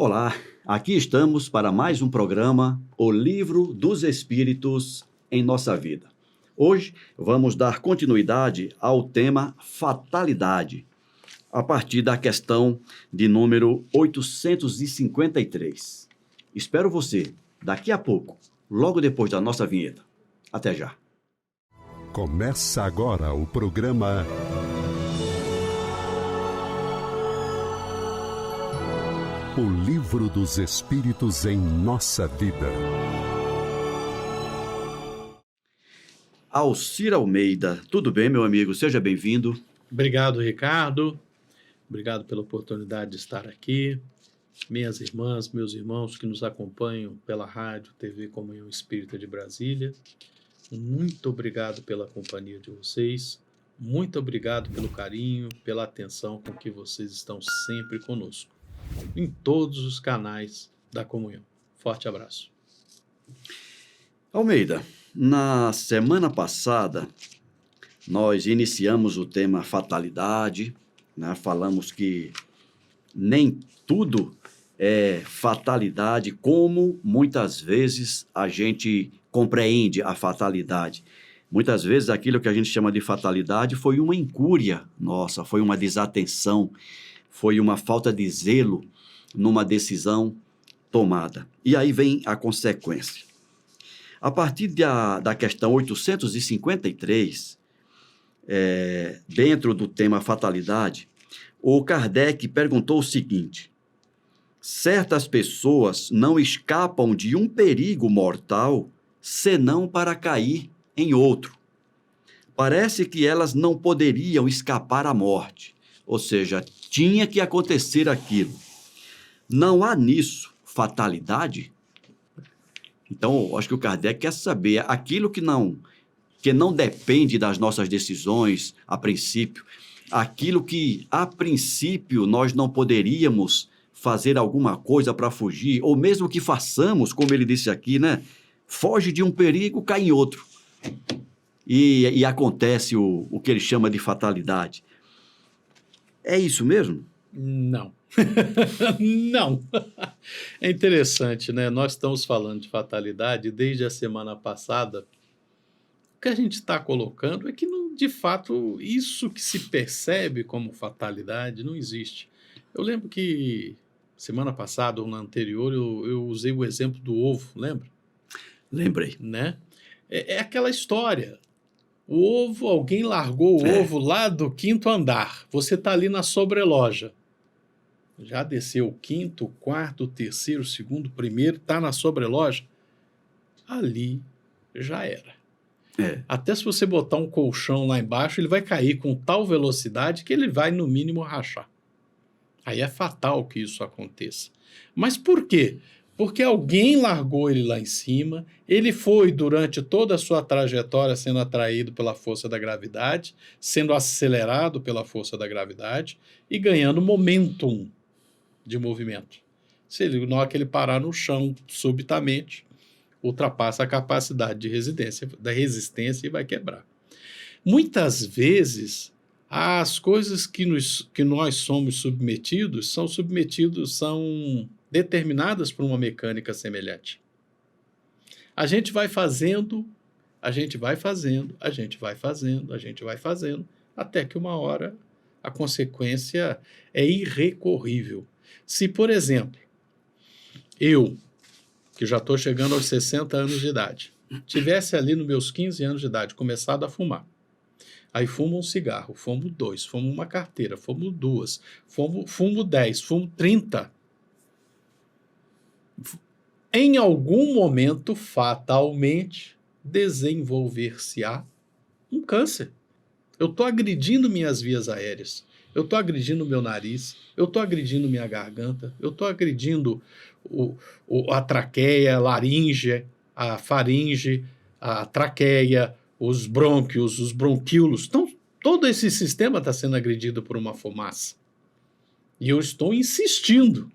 Olá, aqui estamos para mais um programa, O Livro dos Espíritos em Nossa Vida. Hoje vamos dar continuidade ao tema fatalidade, a partir da questão de número 853. Espero você daqui a pouco, logo depois da nossa vinheta. Até já. Começa agora o programa O Livro dos Espíritos em Nossa Vida. Alcir Almeida, tudo bem, meu amigo? Seja bem-vindo. Obrigado, Ricardo. Obrigado pela oportunidade de estar aqui. Minhas irmãs, meus irmãos que nos acompanham pela rádio, TV Comunhão Espírita de Brasília, muito obrigado pela companhia de vocês. Muito obrigado pelo carinho, pela atenção com que vocês estão sempre conosco, em todos os canais da comunhão. Forte abraço. Almeida, na semana passada, nós iniciamos o tema fatalidade, né? Falamos que nem tudo é fatalidade, como muitas vezes a gente compreende a fatalidade. Muitas vezes aquilo que a gente chama de fatalidade foi uma incúria nossa, foi uma desatenção, foi uma falta de zelo numa decisão tomada. E aí vem a consequência. A partir da questão 853, dentro do tema fatalidade, o Kardec perguntou o seguinte: certas pessoas não escapam de um perigo mortal senão para cair em outro. Parece que elas não poderiam escapar à morte, ou seja, tinha que acontecer aquilo. Não há nisso fatalidade? Então, acho que o Kardec quer saber aquilo que não depende das nossas decisões, a princípio, aquilo que, a princípio, nós não poderíamos fazer alguma coisa para fugir, ou mesmo que façamos, como ele disse aqui, né? Foge de um perigo, cai em outro. E acontece o que ele chama de fatalidade. É isso mesmo? Não. Não. É interessante, né? Nós estamos falando de fatalidade desde a semana passada. O que a gente está colocando é que, de fato, isso que se percebe como fatalidade não existe. Eu lembro que semana passada ou na anterior eu usei o exemplo do ovo, lembra? Lembrei. Né? É aquela história. O ovo, alguém largou o ovo lá do 5º andar. Você está ali na sobreloja. Já desceu o 5º, 4º, 3º, 2º, 1º, está na sobreloja. Ali já era. Até se você botar um colchão lá embaixo, ele vai cair com tal velocidade que ele vai, no mínimo, rachar. Aí é fatal que isso aconteça. Mas por quê? Porque alguém largou ele lá em cima, ele foi, durante toda a sua trajetória, sendo atraído pela força da gravidade, sendo acelerado pela força da gravidade e ganhando momentum de movimento. Se ele, na hora que ele parar no chão subitamente, ultrapassa a capacidade da resistência e vai quebrar. Muitas vezes, as coisas que nós somos submetidos são determinadas por uma mecânica semelhante. A gente vai fazendo, até que uma hora a consequência é irrecorrível. Se, por exemplo, eu, que já estou chegando aos 60 anos de idade, tivesse ali nos meus 15 anos de idade começado a fumar, aí fumo um cigarro, fumo 2, fumo uma carteira, fumo 2, fumo 10, fumo 30. Em algum momento, fatalmente, desenvolver-se-á um câncer. Eu estou agredindo minhas vias aéreas, eu estou agredindo meu nariz, eu estou agredindo minha garganta, eu estou agredindo a traqueia, a laringe, a faringe, a traqueia, os brônquios, os bronquíolos. Então, todo esse sistema está sendo agredido por uma fumaça. E eu estou insistindo.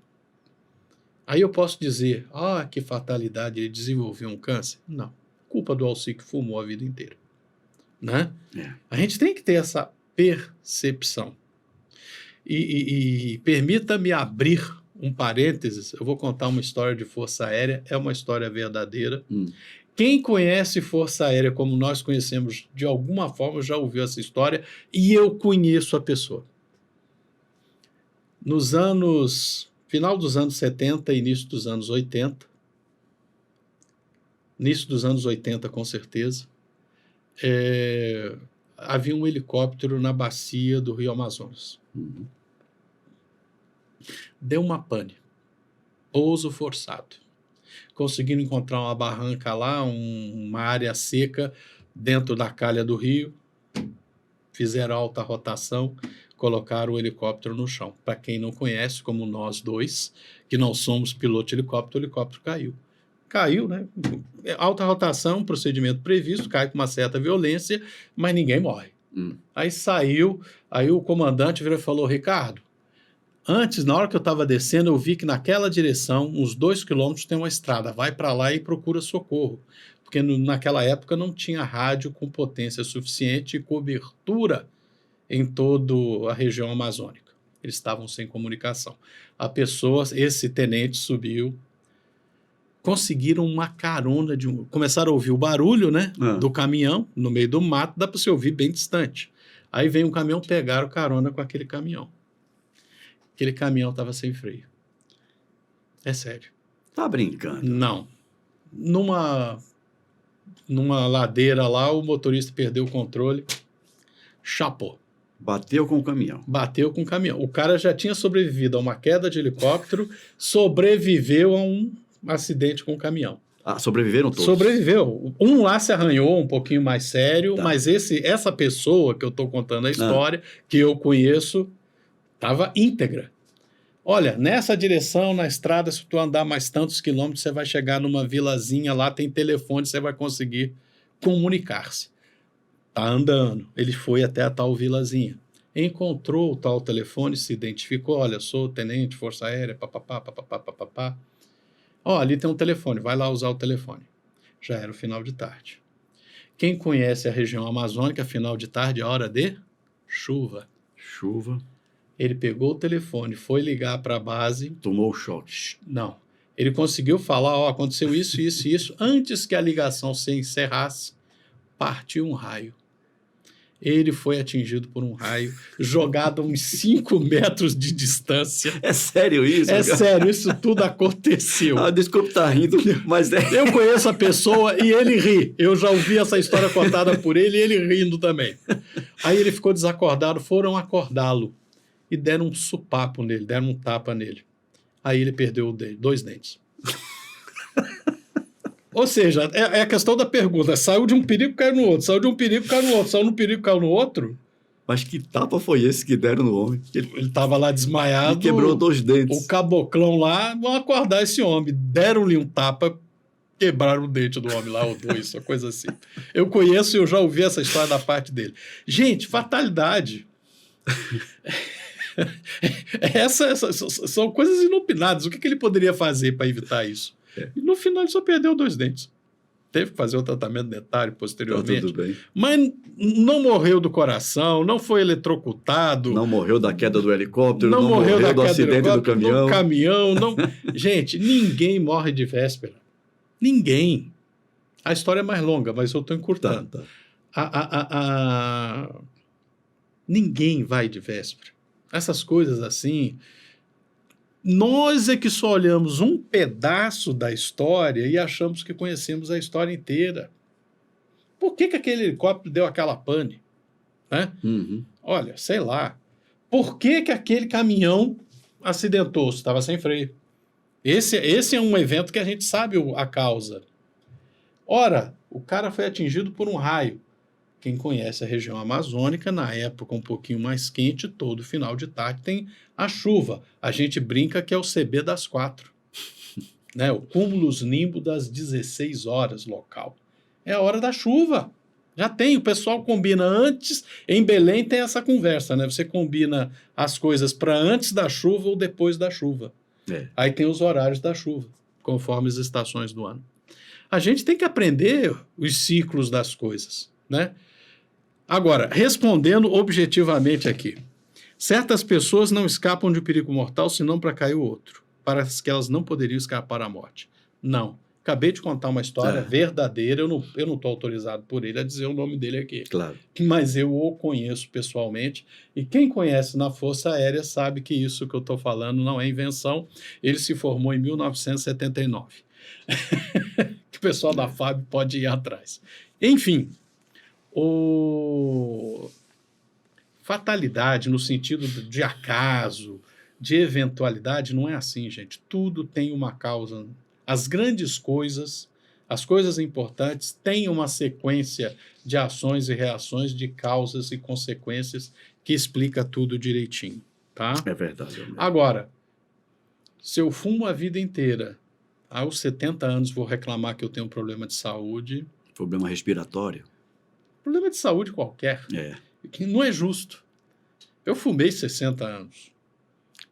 Aí eu posso dizer, que fatalidade, ele desenvolveu um câncer? Não. Culpa do Alcir que fumou a vida inteira. Né? A gente tem que ter essa percepção. E permita-me abrir um parênteses, eu vou contar uma história de Força Aérea, é uma história verdadeira. Hum. Quem conhece Força Aérea como nós conhecemos, de alguma forma já ouviu essa história, e eu conheço a pessoa. Final dos anos 70 e início dos anos 80, início dos anos 80 com certeza, havia um helicóptero na bacia do Rio Amazonas. Uhum. Deu uma pane, pouso forçado. Conseguiram encontrar uma barranca lá, uma área seca dentro da calha do rio, fizeram alta rotação, colocaram o helicóptero no chão. Para quem não conhece, como nós dois, que não somos piloto de helicóptero, o helicóptero caiu. Caiu, né? Alta rotação, procedimento previsto, cai com uma certa violência, mas ninguém morre. Aí saiu, aí o comandante virou e falou, Ricardo, antes, na hora que eu estava descendo, eu vi que naquela direção, uns 2 quilômetros, tem uma estrada. Vai para lá e procura socorro. Porque naquela época não tinha rádio com potência suficiente e cobertura em toda a região amazônica. Eles estavam sem comunicação. Esse tenente subiu, conseguiram uma carona começaram a ouvir o barulho, né, do caminhão, no meio do mato, dá para você ouvir bem distante. Aí vem um caminhão, pegaram carona com aquele caminhão. Aquele caminhão estava sem freio. É sério. Tá brincando? Não. Numa ladeira lá, o motorista perdeu o controle, chapou. Bateu com o caminhão. Bateu com o caminhão. O cara já tinha sobrevivido a uma queda de helicóptero, sobreviveu a um acidente com o caminhão. Ah, sobreviveram todos? Sobreviveu. Um lá se arranhou, um pouquinho mais sério, Tá. mas essa pessoa que eu estou contando a história, que eu conheço, estava íntegra. Olha, nessa direção, na estrada, se tu andar mais tantos quilômetros, você vai chegar numa vilazinha, lá tem telefone, você vai conseguir comunicar-se. Tá andando. Ele foi até a tal vilazinha. Encontrou o tal telefone, se identificou, olha, sou tenente, Força Aérea, papapá, papapá, papapá. Ó, ali tem um telefone, vai lá usar o telefone. Já era o final de tarde. Quem conhece a região amazônica, final de tarde é hora de chuva. Chuva. Ele pegou o telefone, foi ligar para a base. Tomou o choque. Não. Ele conseguiu falar, ó, aconteceu isso, isso e isso. Antes que a ligação se encerrasse, partiu um raio. Ele foi atingido por um raio, jogado a uns 5 metros de distância. É sério isso? É sério, isso tudo aconteceu. Ah, desculpe estar rindo, mas é... Eu conheço a pessoa e ele ri. Eu já ouvi essa história contada por ele e ele rindo também. Aí ele ficou desacordado, foram acordá-lo e deram um supapo nele, deram um tapa nele. Aí ele perdeu 2 dentes. Ou seja, é a questão da pergunta. Saiu de um perigo, caiu no outro. Saiu de um perigo, caiu no outro. Saiu no perigo, caiu no outro. Mas que tapa foi esse que deram no homem? Ele estava lá desmaiado. E quebrou 2 dentes. O caboclão lá, vão acordar esse homem. Deram-lhe um tapa, quebraram o dente do homem lá, ou 2, uma coisa assim. Eu conheço e eu já ouvi essa história da parte dele. Gente, fatalidade. Essas são coisas inopinadas. O que ele poderia fazer para evitar isso? E no final ele só perdeu 2 dentes. Teve que fazer o tratamento dentário posteriormente. Tá tudo bem. Mas não morreu do coração, não foi eletrocutado. Não morreu da queda do helicóptero, não morreu do acidente do caminhão. Não... Gente, ninguém morre de véspera. Ninguém. A história é mais longa, mas eu estou encurtando. Tá. Ninguém vai de véspera. Essas coisas assim... Nós é que só olhamos um pedaço da história e achamos que conhecemos a história inteira. Por que aquele helicóptero deu aquela pane? Né? Uhum. Olha, sei lá. Por que aquele caminhão acidentou-se? Estava sem freio. Esse é um evento que a gente sabe a causa. Ora, o cara foi atingido por um raio. Quem conhece a região amazônica, na época um pouquinho mais quente, todo final de tarde tem a chuva. A gente brinca que é o CB das 4. Né? O cúmulos nimbo das 16 horas local. É a hora da chuva. Já tem, o pessoal combina antes. Em Belém tem essa conversa, né? Você combina as coisas para antes da chuva ou depois da chuva. Aí tem os horários da chuva, conforme as estações do ano. A gente tem que aprender os ciclos das coisas, né? Agora, respondendo objetivamente aqui, certas pessoas não escapam de um perigo mortal senão para cair o outro. para que elas não poderiam escapar à morte. Não. Acabei de contar uma história verdadeira, eu não estou autorizado por ele a dizer o nome dele aqui. Claro. Mas eu o conheço pessoalmente, e quem conhece na Força Aérea sabe que isso que eu estou falando não é invenção. Ele se formou em 1979. Que o pessoal da FAB pode ir atrás. Enfim, fatalidade no sentido de acaso, de eventualidade, não é assim, gente. Tudo tem uma causa. As grandes coisas, as coisas importantes, têm uma sequência de ações e reações, de causas e consequências que explica tudo direitinho, tá? É verdade. Agora, se eu fumo a vida inteira, aos 70 anos vou reclamar que eu tenho um problema de saúde. Problema respiratório. Problema de saúde qualquer. Que não é justo. Eu fumei 60 anos.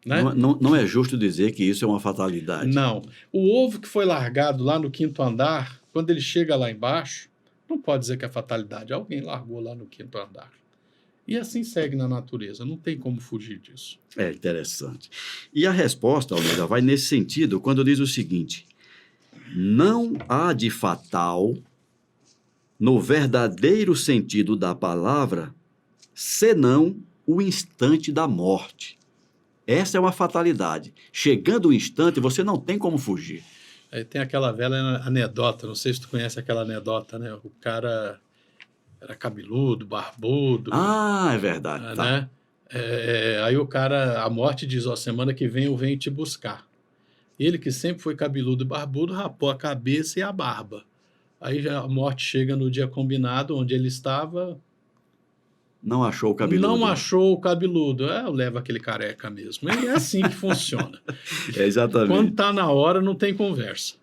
Né? Não é justo dizer que isso é uma fatalidade. Não. O ovo que foi largado lá no 5º andar, quando ele chega lá embaixo, não pode dizer que é fatalidade. Alguém largou lá no 5º andar. E assim segue na natureza. Não tem como fugir disso. É interessante. E a resposta, Almeida, vai nesse sentido quando diz o seguinte: não há de fatal, no verdadeiro sentido da palavra, senão o instante da morte. Essa é uma fatalidade. Chegando o instante, você não tem como fugir. Aí tem aquela velha anedota, não sei se tu conhece aquela anedota, né? O cara era cabeludo, barbudo. Ah, é verdade. Né? Aí o cara, a morte diz, ó, semana que vem eu venho te buscar. Ele, que sempre foi cabeludo e barbudo, rapou a cabeça e a barba. Aí a morte chega no dia combinado, onde ele estava... Não achou o cabeludo. Não achou o cabeludo. Eu levo aquele careca mesmo. E é assim que funciona. Exatamente. Quando está na hora, não tem conversa.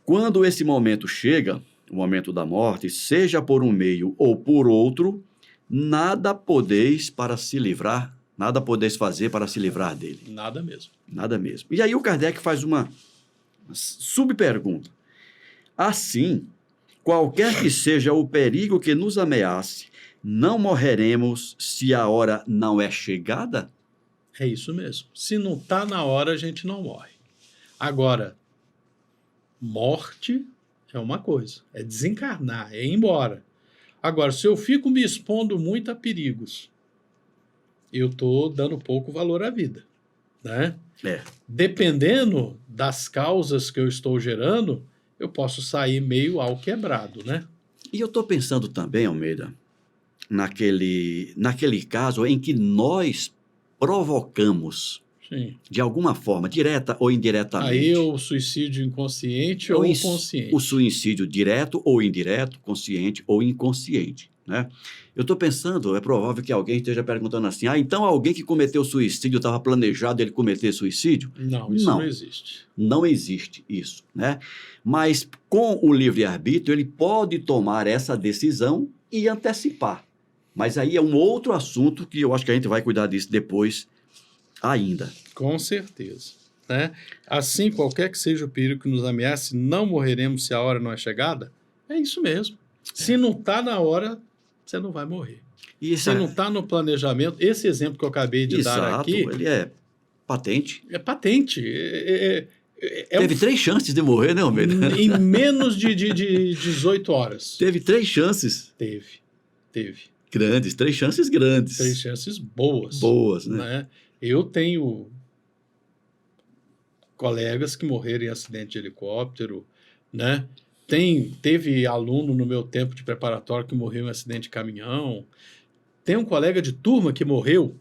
Quando esse momento chega, o momento da morte, seja por um meio ou por outro, nada podeis para se livrar, nada podeis fazer para se livrar dele. Nada mesmo. Nada mesmo. E aí o Kardec faz uma subpergunta. Assim, qualquer que seja o perigo que nos ameace, não morreremos se a hora não é chegada? É isso mesmo. Se não está na hora, a gente não morre. Agora, morte é uma coisa, é desencarnar, é ir embora. Agora, se eu fico me expondo muito a perigos, eu estou dando pouco valor à vida, né? Dependendo das causas que eu estou gerando, eu posso sair meio ao quebrado, né? E eu estou pensando também, Almeida, naquele caso em que nós provocamos, sim, de alguma forma, direta ou indiretamente. Aí o suicídio inconsciente ou consciente. O suicídio direto ou indireto, consciente ou inconsciente, né? Eu estou pensando, é provável que alguém esteja perguntando assim, então alguém que cometeu suicídio estava planejado ele cometer suicídio? Não, isso não existe. Não existe isso, né? Mas com o livre-arbítrio ele pode tomar essa decisão e antecipar. Mas aí é um outro assunto que eu acho que a gente vai cuidar disso depois ainda. Com certeza, né? Assim, qualquer que seja o perigo que nos ameace, não morreremos se a hora não é chegada? É isso mesmo. Se não está na hora, você não vai morrer. Se não está no planejamento, esse exemplo que eu acabei de dar aqui... ele é patente. É patente. Teve 3 chances de morrer, né, Almeida? Em menos de 18 horas. Teve 3 chances. Teve. Grandes, 3 chances grandes. 3 chances boas. Boas, né? Eu tenho colegas que morreram em acidente de helicóptero, né? Teve aluno no meu tempo de preparatório que morreu em acidente de caminhão. Tem um colega de turma que morreu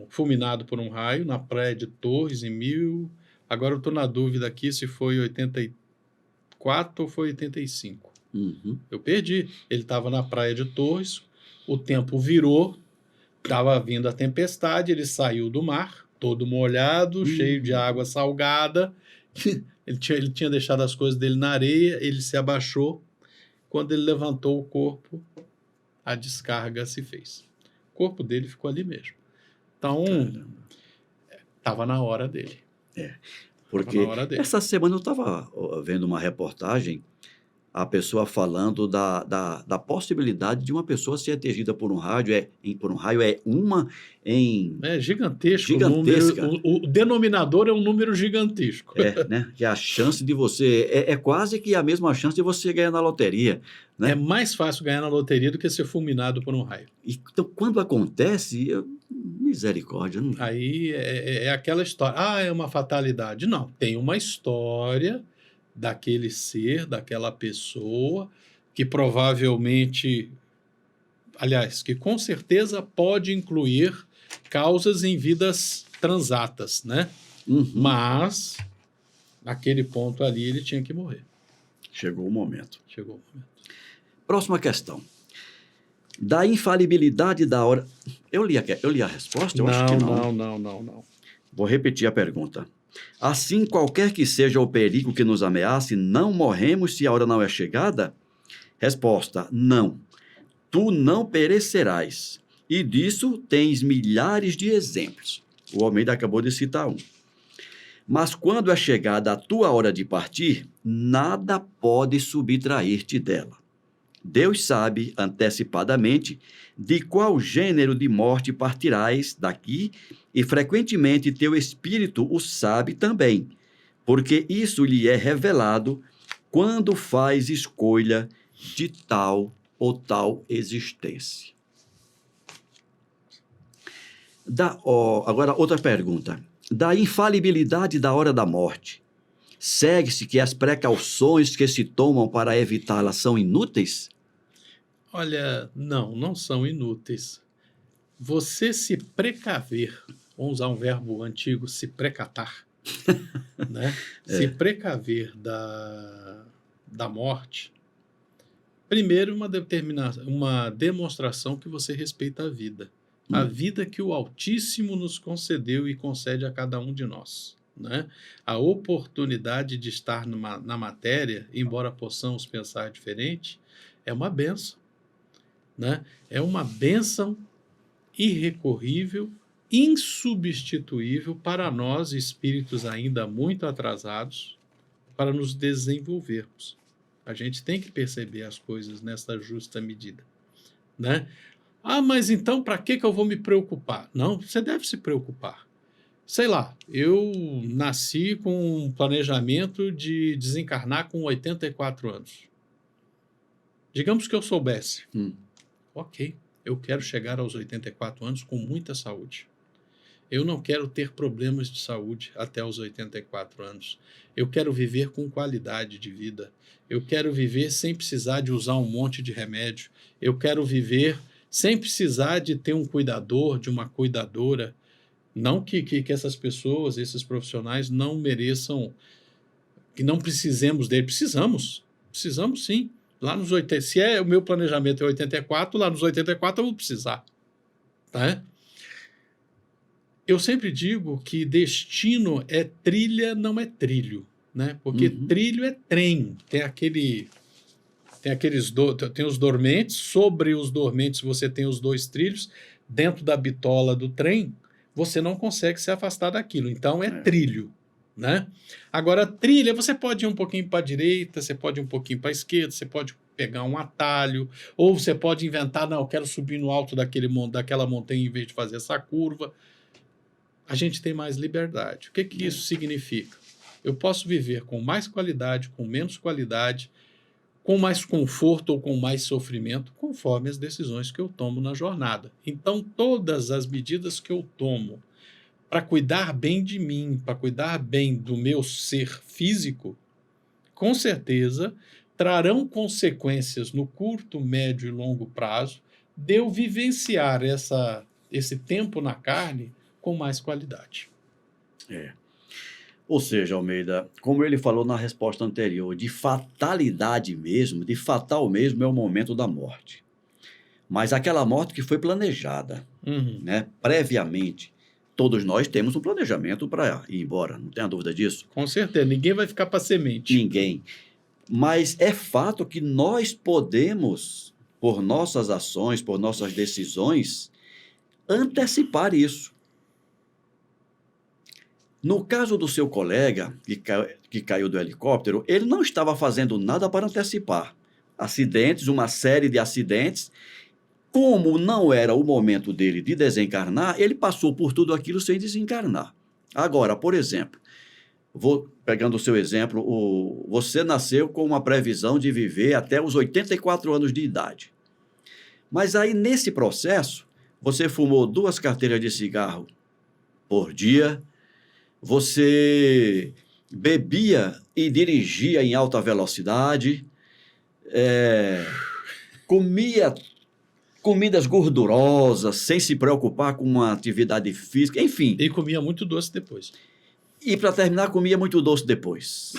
fulminado por um raio na praia de Torres em 1000. Agora eu estou na dúvida aqui se foi 84 ou foi 85. Uhum. Eu perdi. Ele estava na praia de Torres, o tempo virou, estava vindo a tempestade, ele saiu do mar, todo molhado, cheio de água salgada. Ele tinha deixado as coisas dele na areia, ele se abaixou. Quando ele levantou o corpo, a descarga se fez. O corpo dele ficou ali mesmo. Então, estava na hora dele. Porque essa semana eu estava vendo uma reportagem a pessoa falando da possibilidade de uma pessoa ser atingida por um raio, uma em... É gigantesco. Gigantesca. O denominador é um número gigantesco. Né? Que a chance de você... É quase que a mesma chance de você ganhar na loteria, né? É mais fácil ganhar na loteria do que ser fulminado por um raio. Então, quando acontece, misericórdia. Não... Aí é aquela história. Ah, é uma fatalidade. Não, tem uma história daquele ser, daquela pessoa, que provavelmente, aliás, que com certeza pode incluir causas em vidas transatas, né? Uhum. Mas, naquele ponto ali, ele tinha que morrer. Chegou o momento. Chegou o momento. Próxima questão. Da infalibilidade da hora... Eu li a resposta? Eu acho que não. Não. Vou repetir a pergunta. Assim, qualquer que seja o perigo que nos ameace, não morremos se a hora não é chegada? Resposta: não. Tu não perecerás. E disso tens milhares de exemplos. O Almeida acabou de citar um. Mas quando é chegada a tua hora de partir, nada pode subtrair-te dela. Deus sabe antecipadamente de qual gênero de morte partirás daqui, e frequentemente teu espírito o sabe também, porque isso lhe é revelado quando faz escolha de tal ou tal existência. Agora, outra pergunta. Da infalibilidade da hora da morte, segue-se que as precauções que se tomam para evitá-la são inúteis? Olha, não são inúteis. Você se precaver, vamos usar um verbo antigo, se precatar, né? Se precaver da morte, primeiro uma demonstração que você respeita a vida. A vida que o Altíssimo nos concedeu e concede a cada um de nós, né? A oportunidade de estar na matéria, embora possamos pensar diferente, é uma bênção, né? É uma bênção irrecorrível, insubstituível para nós, espíritos ainda muito atrasados, para nos desenvolvermos. A gente tem que perceber as coisas nessa justa medida, né? Ah, mas então para que eu vou me preocupar? Não, você deve se preocupar. Sei lá, eu nasci com um planejamento de desencarnar com 84 anos. Digamos que eu soubesse. Ok, eu quero chegar aos 84 anos com muita saúde. Eu não quero ter problemas de saúde até os 84 anos. Eu quero viver com qualidade de vida. Eu quero viver sem precisar de usar um monte de remédio. Eu quero viver sem precisar de ter um cuidador, de uma cuidadora. Não que essas pessoas, esses profissionais não mereçam, que não precisemos dele. Precisamos sim. Lá nos 80, se o meu planejamento é 84, lá nos 84 eu vou precisar. Tá? Eu sempre digo que destino é trilha, não é trilho, né? Porque trilho é trem, tem os dormentes, sobre os dormentes você tem os dois trilhos, dentro da bitola do trem, você não consegue se afastar daquilo, então é trilho, né? Agora, trilha, você pode ir um pouquinho para a direita, você pode ir um pouquinho para a esquerda, você pode pegar um atalho, ou você pode inventar, não, eu quero subir no alto daquela montanha em vez de fazer essa curva. A gente tem mais liberdade. O que isso significa? Eu posso viver com mais qualidade, com menos qualidade, com mais conforto ou com mais sofrimento, conforme as decisões que eu tomo na jornada. Então, todas as medidas que eu tomo para cuidar bem de mim, para cuidar bem do meu ser físico, com certeza trarão consequências no curto, médio e longo prazo de eu vivenciar esse tempo na carne com mais qualidade. Ou seja, Almeida, como ele falou na resposta anterior, de fatalidade mesmo, de fatal mesmo é o momento da morte. Mas aquela morte que foi planejada, né, previamente. Todos nós temos um planejamento para ir embora, não tenha dúvida disso. Com certeza, ninguém vai ficar para semente. Ninguém. Mas é fato que nós podemos, por nossas ações, por nossas decisões, antecipar isso. No caso do seu colega, que caiu do helicóptero, ele não estava fazendo nada para antecipar acidentes, uma série de acidentes. Como não era o momento dele de desencarnar, ele passou por tudo aquilo sem desencarnar. Agora, por exemplo, pegando o seu exemplo, você nasceu com uma previsão de viver até os 84 anos de idade. Mas aí, nesse processo, você fumou 2 carteiras de cigarro por dia, você bebia e dirigia em alta velocidade, comia comidas gordurosas, sem se preocupar com uma atividade física, enfim. E comia muito doce depois. E para terminar, comia muito doce depois.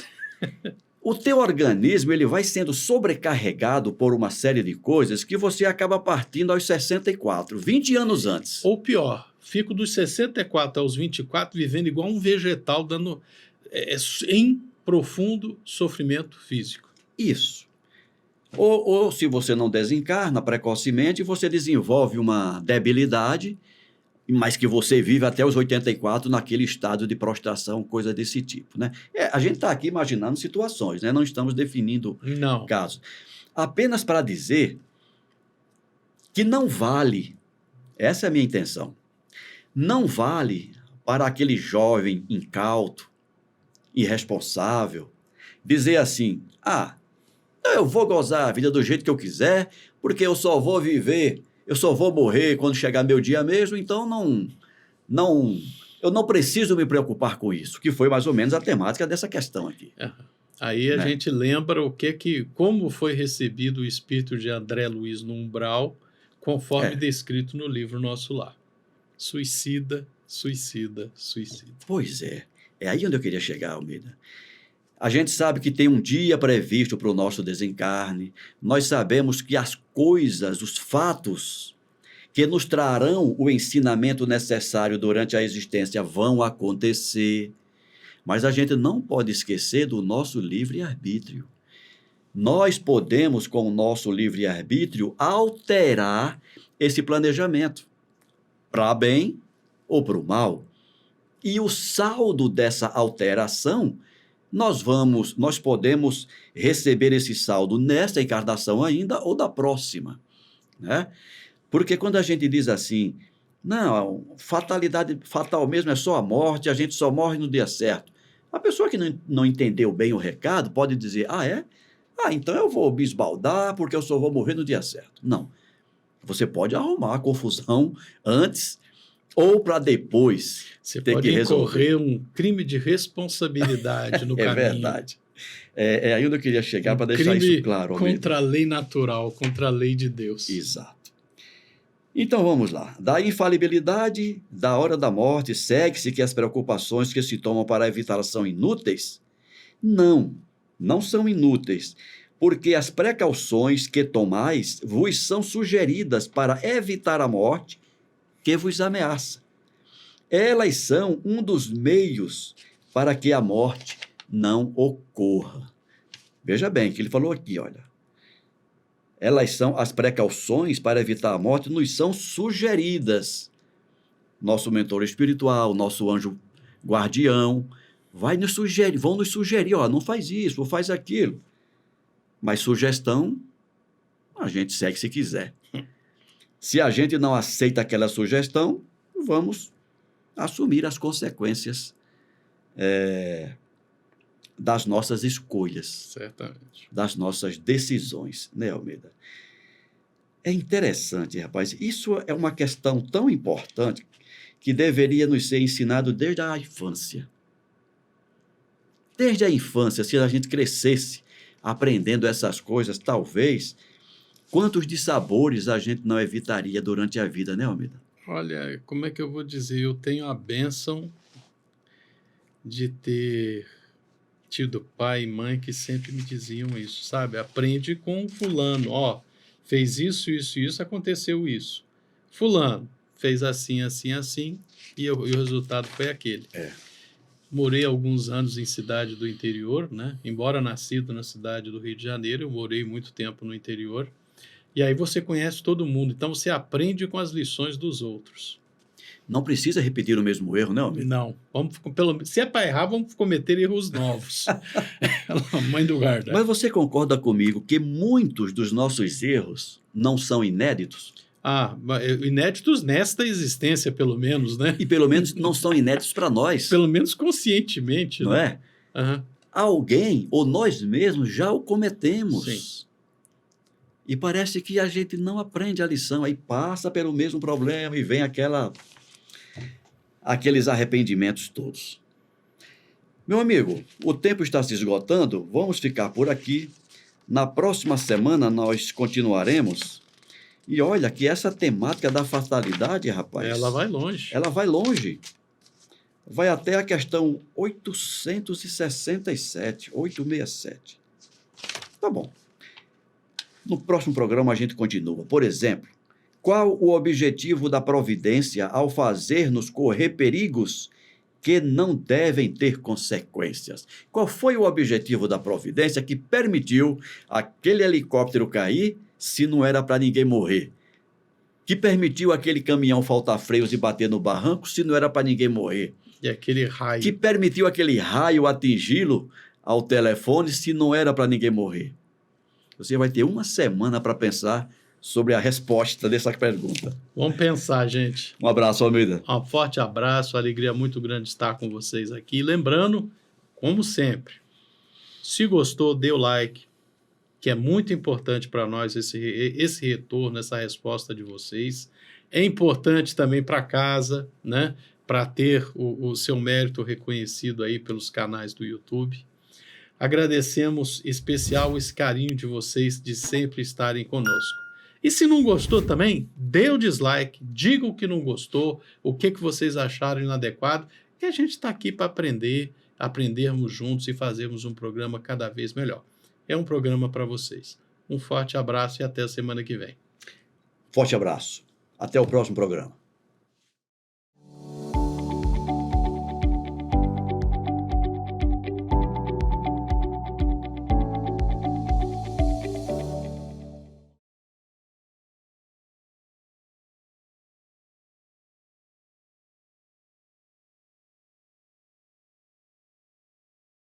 O teu organismo ele vai sendo sobrecarregado por uma série de coisas que você acaba partindo aos 64, 20 anos antes. Ou pior, fico dos 64 aos 24 vivendo igual um vegetal, em profundo sofrimento físico. Isso. Ou se você não desencarna precocemente, você desenvolve uma debilidade, mas que você vive até os 84 naquele estado de prostração, coisa desse tipo, né? A gente está aqui imaginando situações, né? Não estamos definindo casos. Apenas para dizer que não vale, essa é a minha intenção, não vale para aquele jovem incauto, irresponsável, dizer assim, eu vou gozar a vida do jeito que eu quiser, porque eu só vou viver, eu só vou morrer quando chegar meu dia mesmo, então eu não preciso me preocupar com isso, que foi mais ou menos a temática dessa questão aqui. Aí a gente lembra como foi recebido o espírito de André Luiz no umbral, conforme descrito no livro Nosso Lar. Suicida, suicida, suicida. Pois é aí onde eu queria chegar, Almeida. A gente sabe que tem um dia previsto para o nosso desencarne. Nós sabemos que as coisas, os fatos que nos trarão o ensinamento necessário durante a existência vão acontecer. Mas a gente não pode esquecer do nosso livre-arbítrio. Nós podemos, com o nosso livre-arbítrio, alterar esse planejamento, para bem ou para o mal. E o saldo dessa alteração, nós podemos receber esse saldo nesta encarnação ainda ou da próxima, né? Porque quando a gente diz assim, não, fatal mesmo é só a morte, a gente só morre no dia certo. A pessoa que não entendeu bem o recado pode dizer, então eu vou me esbaldar porque eu só vou morrer no dia certo. Não, você pode arrumar a confusão antes ou para depois ter que resolver. Você pode incorrer um crime de responsabilidade no caminho. É verdade. É aí onde eu queria chegar para deixar isso claro. Contra a lei natural, contra a lei de Deus. Exato. Então vamos lá. Da infalibilidade, da hora da morte, segue-se que as preocupações que se tomam para evitar são inúteis? Não são inúteis, porque as precauções que tomais vos são sugeridas para evitar a morte que vos ameaça. Elas são um dos meios para que a morte não ocorra. Veja bem, que ele falou aqui, olha. Elas são as precauções para evitar a morte, nos são sugeridas. Nosso mentor espiritual, nosso anjo guardião, vão nos sugerir, não faz isso, não faz aquilo. Mas sugestão, a gente segue se quiser. Se a gente não aceita aquela sugestão, vamos assumir as consequências das nossas escolhas. Certamente. Das nossas decisões, né, Almeida? É interessante, rapaz. Isso é uma questão tão importante que deveria nos ser ensinado desde a infância. Desde a infância, se a gente crescesse aprendendo essas coisas, talvez, quantos dissabores a gente não evitaria durante a vida, né, Almeida? Olha, como é que eu vou dizer? Eu tenho a bênção de ter tido pai e mãe que sempre me diziam isso, sabe? Aprende com fulano, fez isso, isso, isso, aconteceu isso. Fulano fez assim, assim, assim, e o resultado foi aquele. Morei alguns anos em cidade do interior, né? Embora nascido na cidade do Rio de Janeiro, eu morei muito tempo no interior. E aí você conhece todo mundo, então você aprende com as lições dos outros. Não precisa repetir o mesmo erro, não, amigo? Não, se é para errar, vamos cometer erros novos. A mãe do guarda. Mas você concorda comigo que muitos dos nossos erros não são inéditos? Inéditos nesta existência, pelo menos, né? E pelo menos não são inéditos para nós. Pelo menos conscientemente, não né? é? Uhum. Alguém ou nós mesmos já o cometemos. Sim. E parece que a gente não aprende a lição, aí passa pelo mesmo problema e vem aqueles arrependimentos todos. Meu amigo, o tempo está se esgotando, vamos ficar por aqui. Na próxima semana nós continuaremos. E olha que essa temática da fatalidade, rapaz... Ela vai longe. Ela vai longe. Vai até a questão 867. Tá bom. No próximo programa a gente continua. Por exemplo, qual o objetivo da providência ao fazer-nos correr perigos que não devem ter consequências? Qual foi o objetivo da providência que permitiu aquele helicóptero cair se não era para ninguém morrer? Que permitiu aquele caminhão faltar freios e bater no barranco se não era para ninguém morrer? E aquele raio. Que permitiu aquele raio atingi-lo ao telefone se não era para ninguém morrer? Você vai ter uma semana para pensar sobre a resposta dessa pergunta. Vamos pensar, gente. Um abraço, Almeida. Um forte abraço, alegria muito grande estar com vocês aqui. Lembrando, como sempre, se gostou, dê o like, que é muito importante para nós esse retorno, essa resposta de vocês. É importante também para casa, né? Para ter o seu mérito reconhecido aí pelos canais do YouTube. Agradecemos especial esse carinho de vocês de sempre estarem conosco. E se não gostou também, dê o dislike, diga o que não gostou, o que vocês acharam inadequado, e a gente está aqui para aprendermos juntos e fazermos um programa cada vez melhor. É um programa para vocês. Um forte abraço e até a semana que vem. Forte abraço. Até o próximo programa.